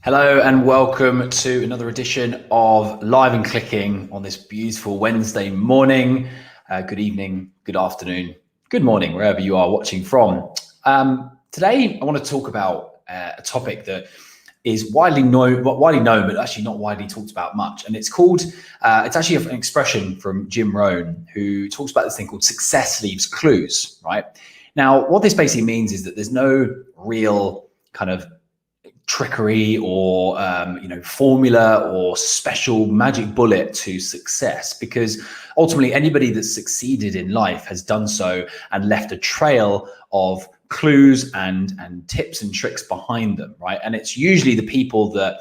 Hello and welcome to another edition of Live and Clicking on this beautiful Wednesday morning. Good evening, good afternoon, good morning, wherever you are watching from. Today, I want to talk about a topic that is widely known, but actually not widely talked about much. And it's called, it's actually an expression from Jim Rohn, who talks about this thing called success leaves clues, right? Now, what this basically means is that there's no real kind of trickery or formula or special magic bullet to success, because ultimately anybody that's succeeded in life has done so and left a trail of clues and tips and tricks behind them, right? And it's usually the people that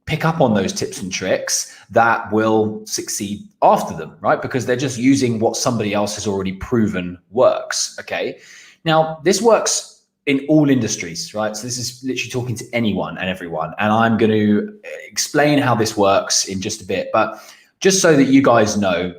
pick up on those tips and tricks that will succeed after them, right? Because they're just using what somebody else has already proven works. Okay, now this works in all industries, right? So this is literally talking to anyone and everyone. And I'm going to explain how this works in just a bit. But just so that you guys know,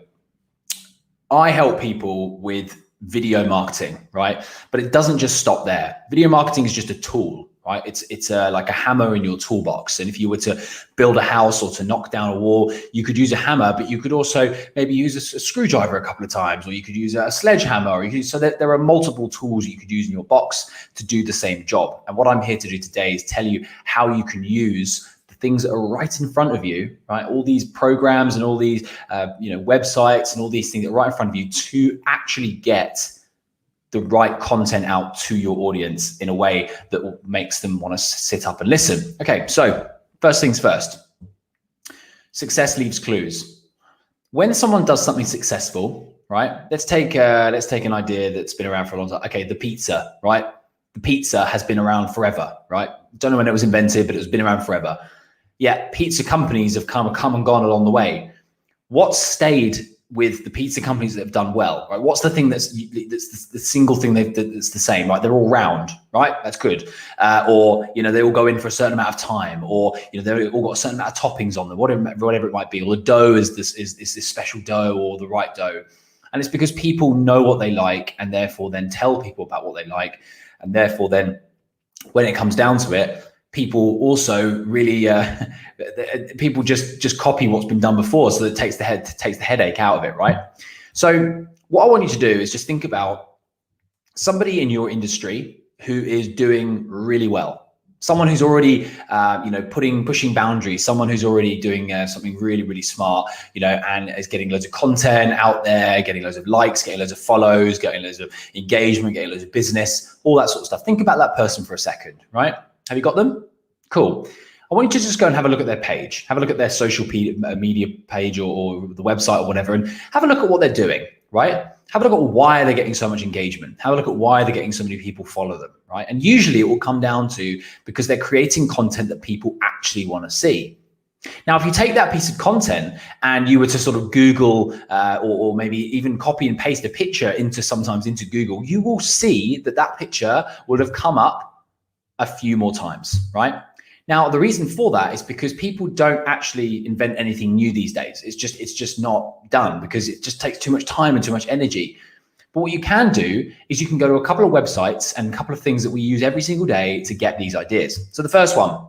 I help people with video marketing, right? But it doesn't just stop there. Video marketing is just a tool, right? It's like a hammer in your toolbox. And if you were to build a house or to knock down a wall, you could use a hammer, but you could also maybe use a screwdriver a couple of times, or you could use a sledgehammer, or so that there are multiple tools you could use in your box to do the same job. And what I'm here to do today is tell you how you can use the things that are right in front of you, right? All these programs and all these websites and all these things that are right in front of you to actually get the right content out to your audience in a way that makes them want to sit up and listen. Okay, so first things first, success leaves clues. When someone does something successful, right? Let's take an idea that's been around for a long time. Okay, the pizza, right? The pizza has been around forever, right? Don't know when it was invented, but it's been around forever. Yeah, pizza companies have come and gone along the way. What stayed with the pizza companies that have done well, right? What's the thing that's the single thing that's the same, right? They're all round, right? That's good. Or, they all go in for a certain amount of time, or, they've all got a certain amount of toppings on them, whatever it might be. Or the dough is this special dough, or the right dough. And it's because people know what they like, and therefore then tell people about what they like. And therefore then when it comes down to it, people also really people just copy what's been done before, so that it takes the headache out of it, right? So what I want you to do is just think about somebody in your industry who is doing really well, someone who's already pushing boundaries, someone who's already doing something really, really smart, and is getting loads of content out there, getting loads of likes, getting loads of follows, getting loads of engagement, getting loads of business, all that sort of stuff. Think about that person for a second, right? Have you got them? Cool. I want you to just go and have a look at their page, have a look at their social media page or the website or whatever, and have a look at what they're doing, right? Have a look at why they're getting so much engagement. Have a look at why they're getting so many people follow them, right? And usually it will come down to because they're creating content that people actually want to see. Now, if you take that piece of content and you were to sort of Google or maybe even copy and paste a picture sometimes into Google, you will see that picture would have come up a few more times, right? Now, the reason for that is because people don't actually invent anything new these days. It's just not done because it just takes too much time and too much energy. But what you can do is you can go to a couple of websites and a couple of things that we use every single day to get these ideas. So the first one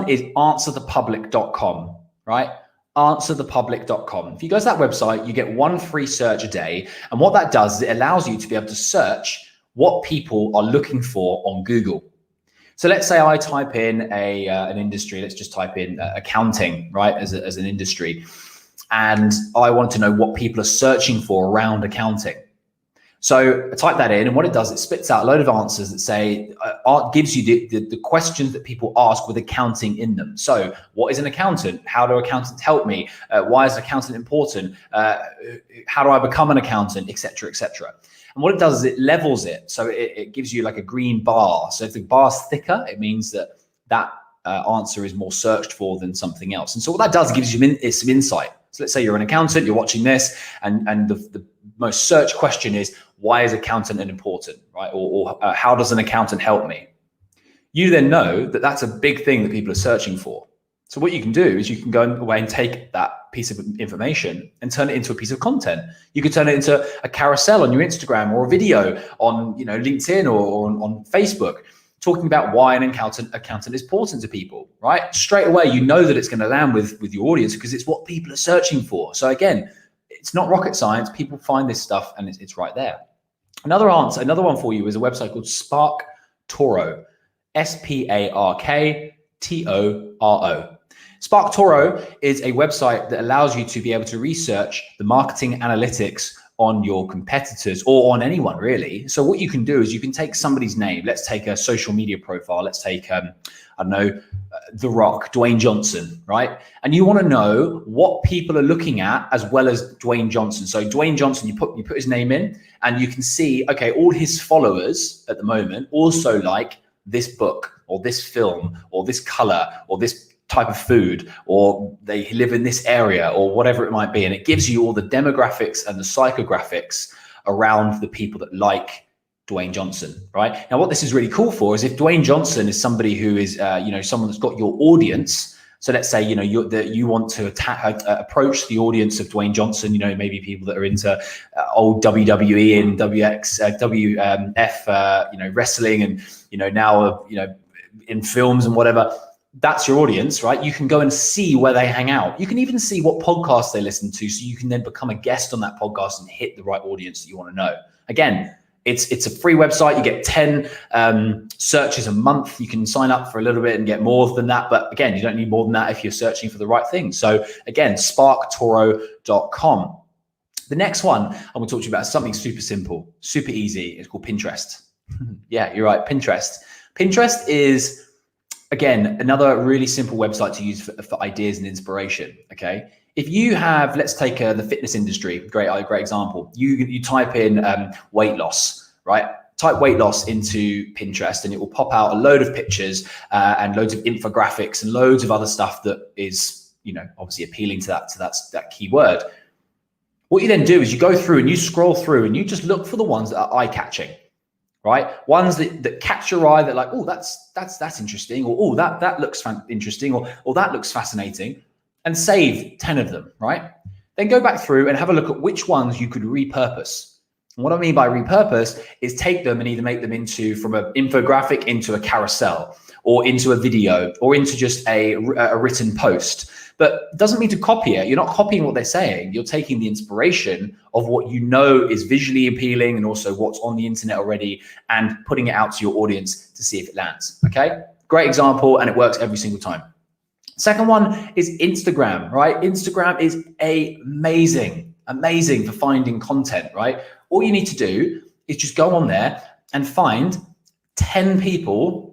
is answerthepublic.com, right? Answerthepublic.com. If you go to that website, you get one free search a day. And what that does is it allows you to be able to search what people are looking for on Google. So let's say I type in an industry, let's just type in accounting, right, as an industry. And I want to know what people are searching for around accounting. So I type that in, and what it does, it spits out a load of answers that say, gives you the questions that people ask with accounting in them. So what is an accountant? How do accountants help me? Why is an accountant important? How do I become an accountant, et cetera, et cetera. And what it does is it levels it. So it gives you like a green bar. So if the bar's thicker, it means that answer is more searched for than something else. And so what that does, it gives you some insight. So let's say you're an accountant, you're watching this, and the most searched question is, why is accountant important, right? Or how does an accountant help me? You then know that that's a big thing that people are searching for. So what you can do is you can go away and take that piece of information and turn it into a piece of content. You could turn it into a carousel on your Instagram or a video on LinkedIn or on Facebook. talking about why an accountant is important to people, right? Straight away, you know that it's going to land with your audience because it's what people are searching for. So again, it's not rocket science. People find this stuff and it's right there. Another one for you is a website called SparkToro, SparkToro. SparkToro is a website that allows you to be able to research the marketing analytics on your competitors or on anyone really. So what you can do is you can take somebody's name. Let's take a social media profile. Let's take, I don't know, The Rock, Dwayne Johnson, right? And you want to know what people are looking at as well as Dwayne Johnson. So Dwayne Johnson, you put his name in and you can see, okay, all his followers at the moment also like this book or this film or this color or this type of food, or they live in this area or whatever it might be. And it gives you all the demographics and the psychographics around the people that like Dwayne Johnson, right? Now, what this is really cool for is if Dwayne Johnson is somebody who is, someone that's got your audience. So let's say, you want to approach the audience of Dwayne Johnson, maybe people that are into old WWE and WF, wrestling and, now, in films and whatever. That's your audience, right? You can go and see where they hang out. You can even see what podcasts they listen to, so you can then become a guest on that podcast and hit the right audience that you want to know. Again, it's a free website. You get 10 searches a month. You can sign up for a little bit and get more than that. But again, you don't need more than that if you're searching for the right thing. So again, sparktoro.com. The next one I'm going to talk to you about is something super simple, super easy. It's called Pinterest. Yeah, you're right. Pinterest. Pinterest is, again, another really simple website to use for ideas and inspiration, okay? If you have, let's take the fitness industry, great example. You type in weight loss, right? Type weight loss into Pinterest and it will pop out a load of pictures and loads of infographics and loads of other stuff that is, obviously appealing to that keyword. What you then do is you go through and you scroll through and you just look for the ones that are eye-catching. Right? Ones that catch your eye, that like, oh, that's interesting, or oh, that looks interesting, or that looks fascinating, and save 10 of them, right? Then go back through and have a look at which ones you could repurpose. And what I mean by repurpose is take them and either make them from an infographic into a carousel, or into a video, or into just a written post. But it doesn't mean to copy it. You're not copying what they're saying. You're taking the inspiration of what you know is visually appealing and also what's on the internet already and putting it out to your audience to see if it lands, okay? Great example, and it works every single time. Second one is Instagram, right? Instagram is amazing for finding content, right? All you need to do is just go on there and find 10 people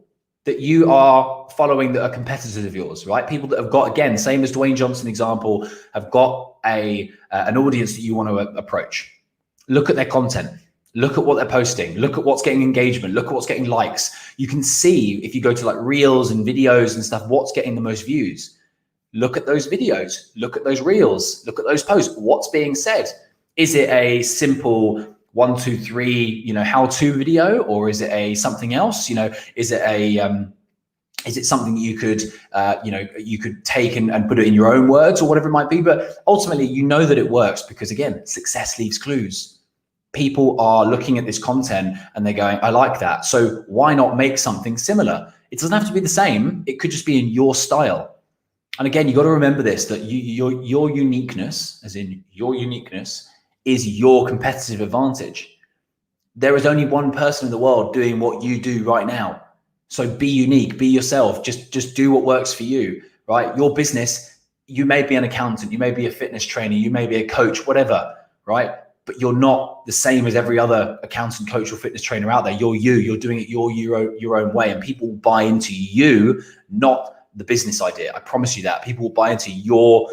that you are following that are competitors of yours, right? People that have got, again, same as Dwayne Johnson example, have got an audience that you want to approach. Look at their content. Look at what they're posting. Look at what's getting engagement. Look at what's getting likes. You can see if you go to like reels and videos and stuff, what's getting the most views. Look at those videos. Look at those reels. Look at those posts. What's being said? Is it a simple 1, 2, 3, how-to video, or is it something else? Is it something you could, you could take and put it in your own words or whatever it might be? But ultimately, that it works because, again, success leaves clues. People are looking at this content and they're going, I like that. So why not make something similar? It doesn't have to be the same. It could just be in your style. And again, you got to remember this, that your uniqueness, as in your uniqueness, is your competitive advantage. There is only one person in the world doing what you do right now. So be unique, be yourself, just do what works for you, right? Your business, you may be an accountant, you may be a fitness trainer, you may be a coach, whatever, right? But you're not the same as every other accountant, coach, or fitness trainer out there. You're doing it your own way, and people will buy into you, not the business idea. I promise you that. People will buy into your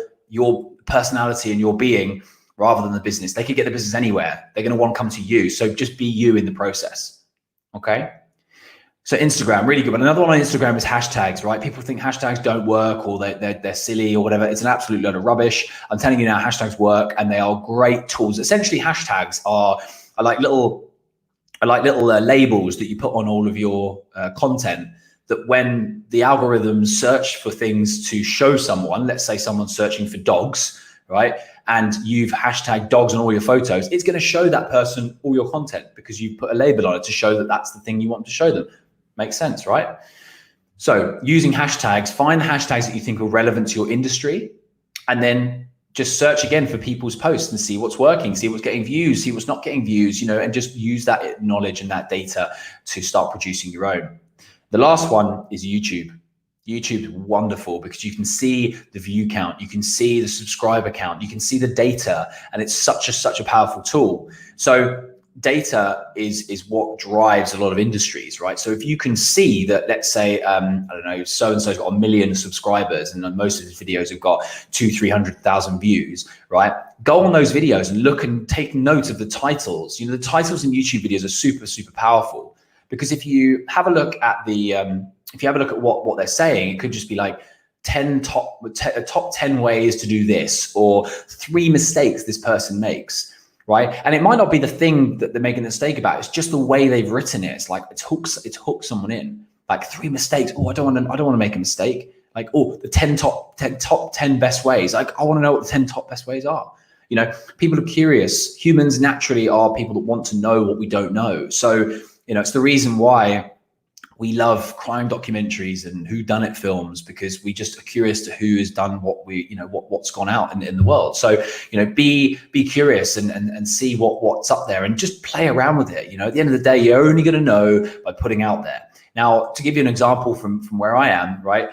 personality and your being rather than the business. They could get the business anywhere. They're going to want to come to you. So just be you in the process. Okay. So Instagram, really good. But another one on Instagram is hashtags, right? People think hashtags don't work or they're silly or whatever. It's an absolute load of rubbish. I'm telling you now, hashtags work and they are great tools. Essentially, hashtags are like little labels that you put on all of your content, that when the algorithms search for things to show someone, let's say someone's searching for dogs, right? And you've hashtagged dogs on all your photos, it's going to show that person all your content because you've put a label on it to show that that's the thing you want to show them. Makes sense, right? So using hashtags, find the hashtags that you think are relevant to your industry, and then just search again for people's posts and see what's working, see what's getting views, see what's not getting views, and just use that knowledge and that data to start producing your own. The last one is YouTube. YouTube is wonderful because you can see the view count, you can see the subscriber count, you can see the data, and it's such a powerful tool. So data is what drives a lot of industries, right? So if you can see that, let's say, I don't know, so-and-so's got 1 million subscribers and most of his videos have got 200,000-300,000 views, right? Go on those videos and look and take note of the titles. The titles in YouTube videos are super powerful, because if you have a look at what they're saying, it could just be like top 10 ways to do this, or 3 mistakes this person makes. Right. And it might not be the thing that they're making a mistake about. It's just the way they've written it. It's like it's hooked someone in. Like 3 mistakes. Oh, I don't want to make a mistake. Like, oh, the 10 top 10 best ways. Like, I want to know what the 10 top best ways are. People are curious. Humans naturally are people that want to know what we don't know. So, it's the reason why we love crime documentaries and whodunit films, because we just are curious to who has done what's gone out in the world. So, be curious and see what's up there, and just play around with it. At the end of the day, you're only going to know by putting out there. Now, to give you an example from where I am, right?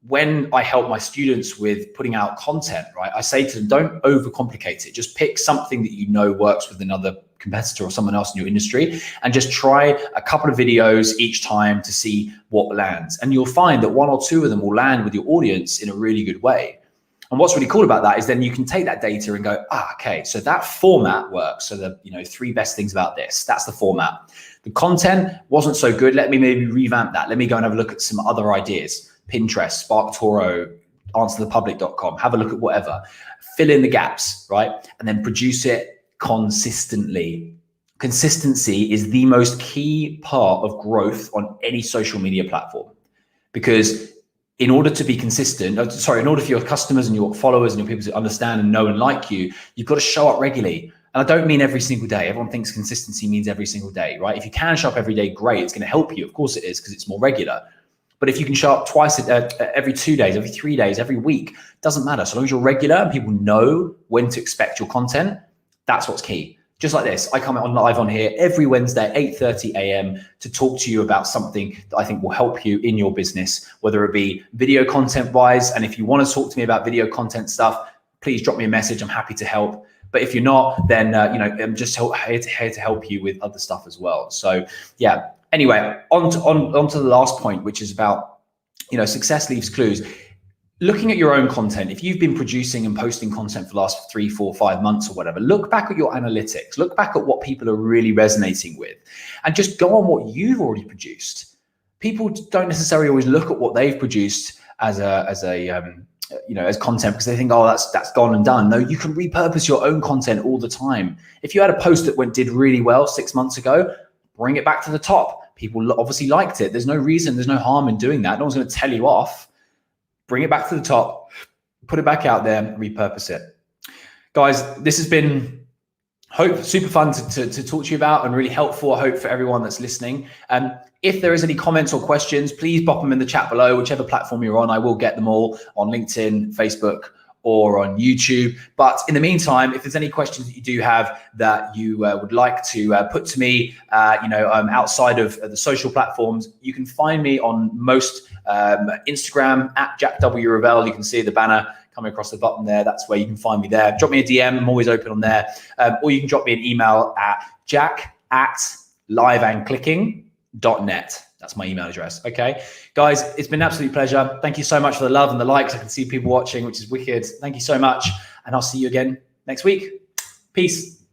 When I help my students with putting out content, right, I say to them, don't overcomplicate it. Just pick something that works with another competitor or someone else in your industry, and just try a couple of videos each time to see what lands. And you'll find that 1 or 2 of them will land with your audience in a really good way. And what's really cool about that is then you can take that data and go, okay, so that format works. So the 3 best things about this, that's the format. The content wasn't so good. Let me maybe revamp that. Let me go and have a look at some other ideas. Pinterest, SparkToro, answerthepublic.com, have a look at whatever, fill in the gaps, right? And then produce it consistently. Consistency is the most key part of growth on any social media platform, because in order to be consistent, in order for your customers and your followers and your people to understand and know and like you, you've got to show up regularly. And I don't mean every single day. Everyone thinks consistency means every single day, right? If you can show up every day, great. It's going to help you. Of course it is, because it's more regular. But if you can show up twice, every 2 days, every 3 days, every week, doesn't matter. So long as you're regular and people know when to expect your content, that's what's key. Just like this, I come live on here every Wednesday at 8:30 a.m. to talk to you about something that I think will help you in your business, whether it be video content wise. And if you want to talk to me about video content stuff, please drop me a message. I'm happy to help. But if you're not, then I'm just here to help you with other stuff as well. So yeah. Anyway, on to the last point, which is about, success leaves clues. Looking at your own content, if you've been producing and posting content for the last 3, 4, 5 months or whatever, look back at your analytics, look back at what people are really resonating with, and just go on what you've already produced. People don't necessarily always look at what they've produced as content, because they think, oh, that's gone and done. No, you can repurpose your own content all the time. If you had a post that did really well 6 months ago, bring it back to the top. People obviously liked it. There's no reason, there's no harm in doing that. No one's going to tell you off. Bring it back to the top, put it back out there, repurpose it. Guys, this has been super fun to talk to you about, and really helpful, I hope, for everyone that's listening. If there is any comments or questions, please pop them in the chat below, whichever platform you're on. I will get them all on LinkedIn, Facebook, or on YouTube. But in the meantime, if there's any questions that you do have that you would like to put to me, outside of the social platforms, you can find me on most Instagram at Jack W. Revell. You can see the banner coming across the bottom there. That's where you can find me there. Drop me a DM. I'm always open on there. Or you can drop me an email at jack@liveandclicking.net. That's my email address. Okay, guys, it's been an absolute pleasure. Thank you so much for the love and the likes. I can see people watching, which is wicked. Thank you so much. And I'll see you again next week. Peace.